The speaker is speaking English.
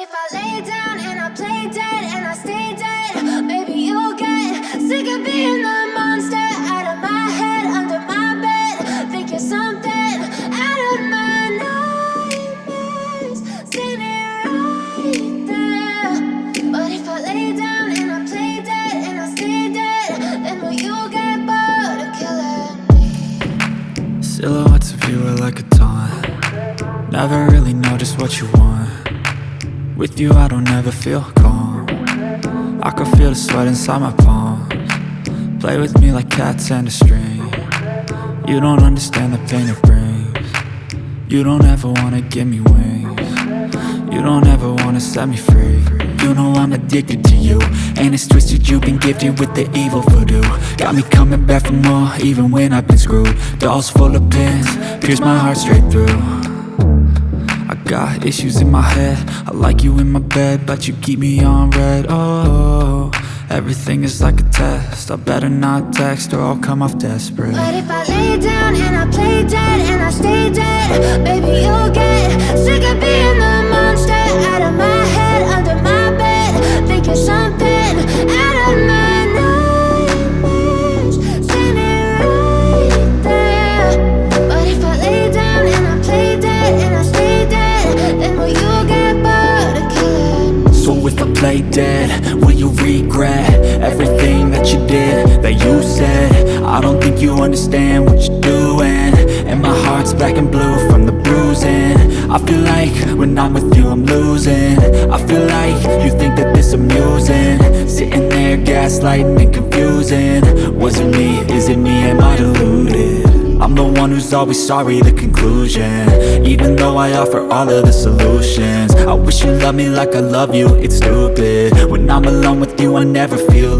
if I lay down and I play dead and I stay dead? Maybe you'll get sick of being the monster out of my head, under my bed. Think you're something out of my nightmares, standing right there. But if I lay down and I play dead and I stay dead, then will you get bored of killing me? Silhouettes of you are like a taunt. Never really know just what you want. With you I don't ever feel calm. I can feel the sweat inside my palms. Play with me like cats and a string. You don't understand the pain it brings. You don't ever wanna give me wings. You don't ever wanna set me free. You know I'm addicted to you, and it's twisted, you've been gifted with the evil voodoo. Got me coming back for more, even when I've been screwed. Dolls full of pins, pierce my heart straight through. I got issues in my head, I like you in my bed, but you keep me on red. Oh, everything is like a test, I better not text or I'll come off desperate. But if I lay down and I play dead and I stay dead, baby you'll get sick of being the monster out of my head, under my bed. Think you're something out of my nightmares, standing right there. But if I lay down and I play dead and I stay dead, then will you get bored of killing me? So if I play dead, will you regret everything that you did, that you said? I don't think you understand what you're doing, and my heart's black and blue from the bruising. I feel like when I'm with you I'm losing. I feel like you think that this amusing, sitting there gaslighting and confusing. Was it me? Is it me? Am I deluded? I'm the one who's always sorry, the conclusion, even though I offer all of the solutions. I wish you loved me like I love you, it's stupid. When I'm alone with you I never feel